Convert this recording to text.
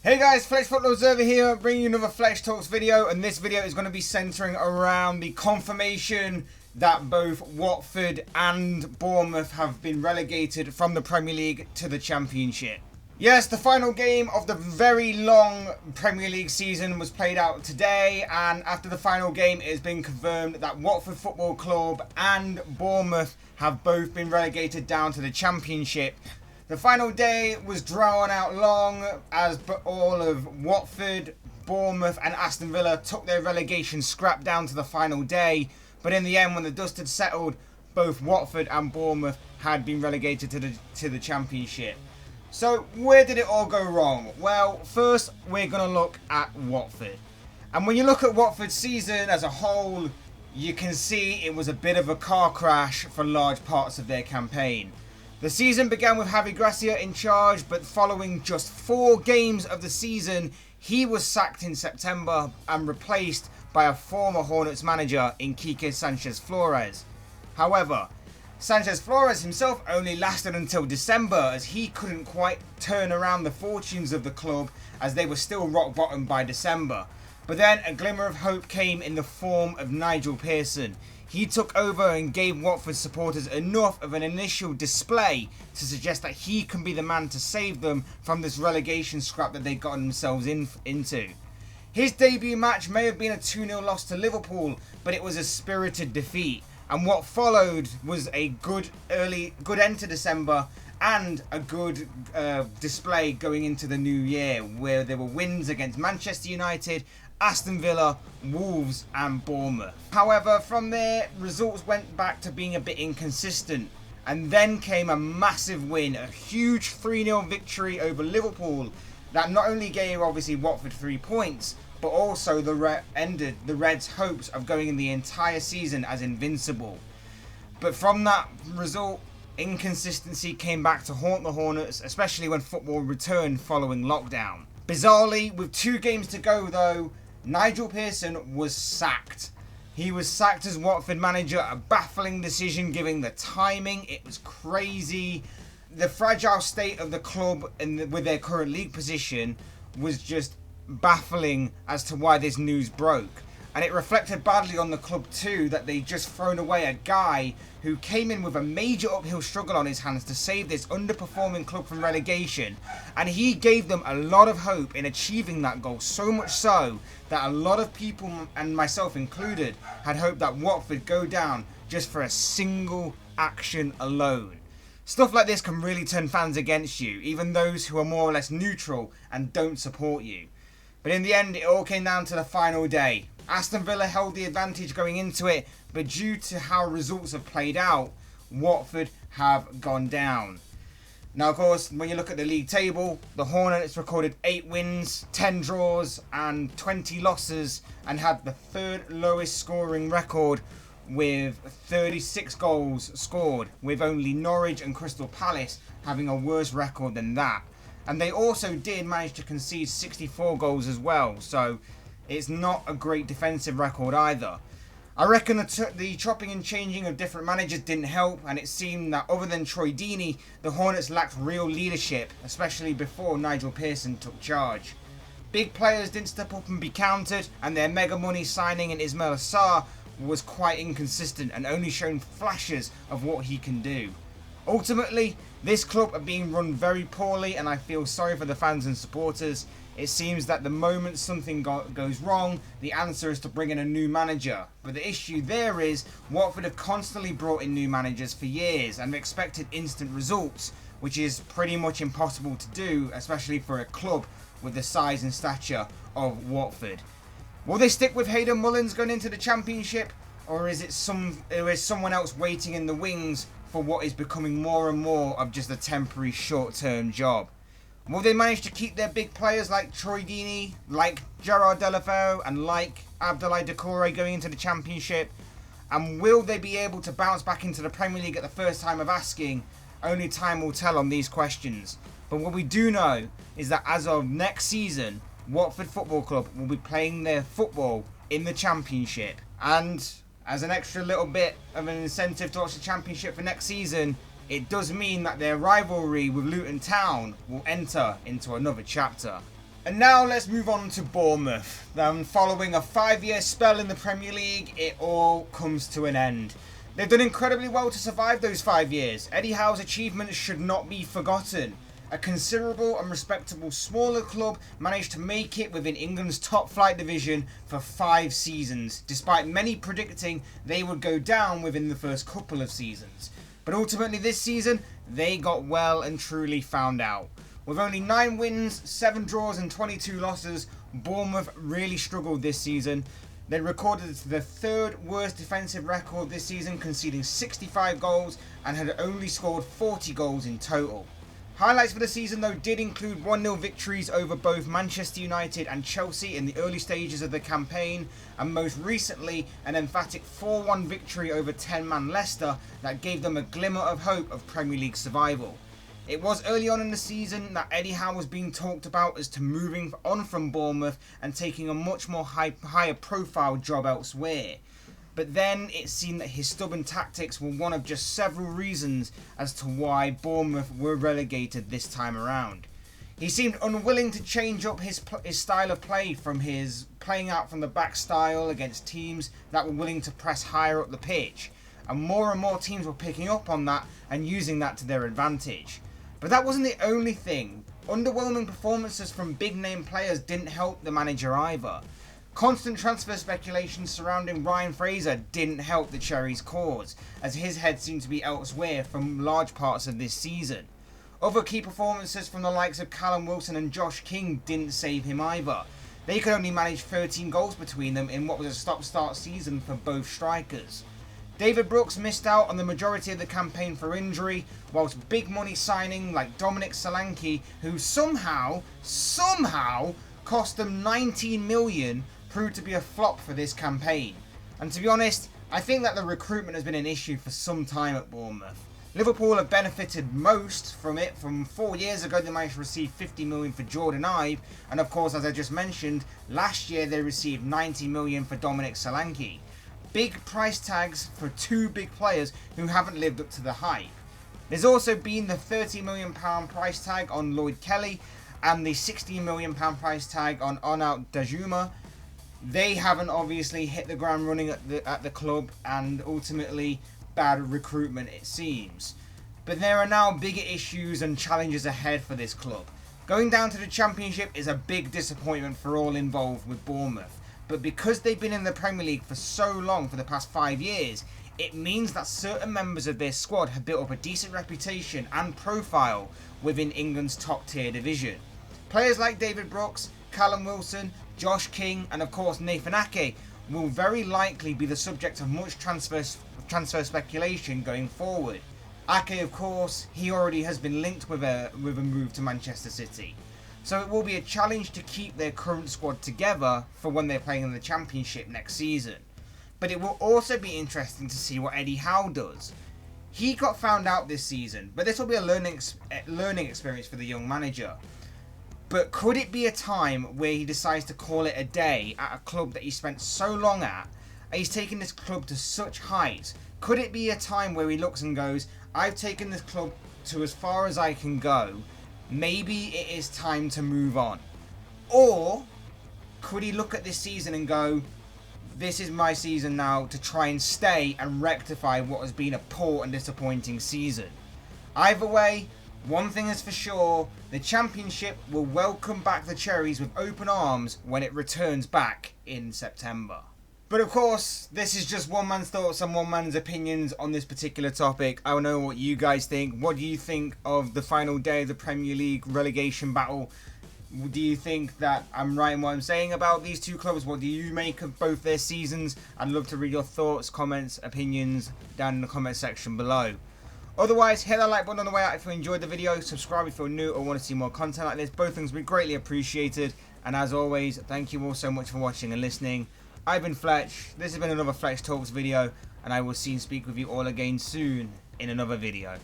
Hey guys, Fletch Football Observer here, bringing you another Fletch Talks video, and this video is going to be centering around the confirmation that both Watford and Bournemouth have been relegated from the Premier League to the Championship. Yes, the final game of the very long Premier League season was played out today, and after the final game it has been confirmed that Watford Football Club and Bournemouth have both been relegated down to the Championship. The final day was drawn out long as all of Watford, Bournemouth and Aston Villa took their relegation scrap down to the final day. But in the end, when the dust had settled, both Watford and Bournemouth had been relegated to the Championship. So where did it all go wrong? Well, first we're going to look at Watford. And when you look at Watford's season as a whole, you can see it was a bit of a car crash for large parts of their campaign. The season began with Javi Gracia in charge, but following just 4 games of the season, he was sacked in September and replaced by a former Hornets manager in Quique Sanchez Flores. However, Sanchez Flores himself only lasted until December, as he couldn't quite turn around the fortunes of the club as they were still rock bottom by December. But then a glimmer of hope came in the form of Nigel Pearson. He took over and gave Watford supporters enough of an initial display to suggest that he can be the man to save them from this relegation scrap that they'd gotten themselves into. His debut match may have been a 2-0 loss to Liverpool, but it was a spirited defeat. And what followed was a good end to December and a good display going into the new year, where there were wins against Manchester United, Aston Villa, Wolves and Bournemouth. However, from there, results went back to being a bit inconsistent. And then came a massive win, a huge 3-0 victory over Liverpool that not only gave obviously Watford 3 points, but also ended the Reds' hopes of going in the entire season as invincible. But from that result, inconsistency came back to haunt the Hornets, especially when football returned following lockdown. Bizarrely, with 2 games to go though, Nigel Pearson was sacked. He was sacked as Watford manager, a baffling decision given the timing. It was crazy. The fragile state of the club with their current league position was just baffling as to why this news broke. And it reflected badly on the club too, that they just thrown away a guy who came in with a major uphill struggle on his hands to save this underperforming club from relegation. And he gave them a lot of hope in achieving that goal, so much so that a lot of people, and myself included, had hoped that Watford go down just for a single action alone. Stuff like this can really turn fans against you, even those who are more or less neutral and don't support you. But in the end, it all came down to the final day. Aston Villa held the advantage going into it, but due to how results have played out, Watford have gone down. Now, of course, when you look at the league table, the Hornets recorded 8 wins, 10 draws and 20 losses, and had the 3rd lowest scoring record with 36 goals scored, with only Norwich and Crystal Palace having a worse record than that. And they also did manage to concede 64 goals as well, so it's not a great defensive record either. I reckon the chopping and changing of different managers didn't help, and it seemed that other than Troy Deeney, the Hornets lacked real leadership, especially before Nigel Pearson took charge. Big players didn't step up and be counted, and their mega money signing in Ismail Sarr was quite inconsistent and only shown flashes of what he can do. Ultimately, this club are being run very poorly, and I feel sorry for the fans and supporters. It seems that the moment something goes wrong, the answer is to bring in a new manager. But the issue there is, Watford have constantly brought in new managers for years and have expected instant results, which is pretty much impossible to do, especially for a club with the size and stature of Watford. Will they stick with Hayden Mullins going into the Championship, or is someone else waiting in the wings for what is becoming more and more of just a temporary short-term job? Will they manage to keep their big players like Troy Deeney, like Gerard Deulofeu and like Abdoulaye Doucouré going into the Championship? And will they be able to bounce back into the Premier League at the first time of asking? Only time will tell on these questions. But what we do know is that as of next season, Watford Football Club will be playing their football in the Championship. And as an extra little bit of an incentive to watch the Championship for next season, it does mean that their rivalry with Luton Town will enter into another chapter. And now let's move on to Bournemouth. Following a 5-year spell in the Premier League, it all comes to an end. They've done incredibly well to survive those 5 years. Eddie Howe's achievements should not be forgotten. A considerable and respectable smaller club managed to make it within England's top flight division for 5 seasons, despite many predicting they would go down within the first couple of seasons. But ultimately this season, they got well and truly found out. With only 9 wins, 7 draws and 22 losses, Bournemouth really struggled this season. They recorded the 3rd worst defensive record this season, conceding 65 goals and had only scored 40 goals in total. Highlights for the season though did include 1-0 victories over both Manchester United and Chelsea in the early stages of the campaign, and most recently an emphatic 4-1 victory over 10-man Leicester that gave them a glimmer of hope of Premier League survival. It was early on in the season that Eddie Howe was being talked about as to moving on from Bournemouth and taking a much more higher profile job elsewhere. But then it seemed that his stubborn tactics were one of just several reasons as to why Bournemouth were relegated this time around. He seemed unwilling to change up his style of play from his playing out from the back style against teams that were willing to press higher up the pitch. And more teams were picking up on that and using that to their advantage. But that wasn't the only thing. Underwhelming performances from big name players didn't help the manager either. Constant transfer speculation surrounding Ryan Fraser didn't help the Cherries' cause, as his head seemed to be elsewhere from large parts of this season. Other key performances from the likes of Callum Wilson and Josh King didn't save him either. They could only manage 13 goals between them in what was a stop-start season for both strikers. David Brooks missed out on the majority of the campaign for injury, whilst big money signing like Dominic Solanke, who somehow cost them 19 million, proved to be a flop for this campaign. And to be honest, I think that the recruitment has been an issue for some time at Bournemouth. Liverpool have benefited most from it. From 4 years ago they managed to receive 50 million for Jordan Ibe, and of course, as I just mentioned, last year they received 90 million for Dominic Solanke. Big price tags for 2 big players who haven't lived up to the hype. There's also been the £30 million price tag on Lloyd Kelly and the £16 million price tag on Onat Dajuma. They haven't obviously hit the ground running at the club, and ultimately bad recruitment it seems. But there are now bigger issues and challenges ahead for this club. Going down to the Championship is a big disappointment for all involved with Bournemouth. But because they've been in the Premier League for so long, for the past 5 years, it means that certain members of their squad have built up a decent reputation and profile within England's top tier division. Players like David Brooks, Callum Wilson, Josh King and of course Nathan Ake will very likely be the subject of much transfer speculation going forward. Ake, of course, he already has been linked with a move to Manchester City. So it will be a challenge to keep their current squad together for when they're playing in the Championship next season. But it will also be interesting to see what Eddie Howe does. He got found out this season, but this will be a learning experience for the young manager. But could it be a time where he decides to call it a day at a club that he spent so long at, and he's taken this club to such heights? Could it be a time where he looks and goes, I've taken this club to as far as I can go, maybe it is time to move on? Or could he look at this season and go, this is my season now to try and stay and rectify what has been a poor and disappointing season? Either way, one thing is for sure, the Championship will welcome back the Cherries with open arms when it returns back in September. But of course, this is just one man's thoughts and one man's opinions on this particular topic. I want to know what you guys think. What do you think of the final day of the Premier League relegation battle? Do you think that I'm right in what I'm saying about these two clubs? What do you make of both their seasons? I'd love to read your thoughts, comments, opinions down in the comment section below. Otherwise, hit that like button on the way out if you enjoyed the video. Subscribe if you're new or want to see more content like this. Both things would be greatly appreciated. And as always, thank you all so much for watching and listening. I've been Fletch. This has been another Fletch Talks video. And I will see and speak with you all again soon in another video.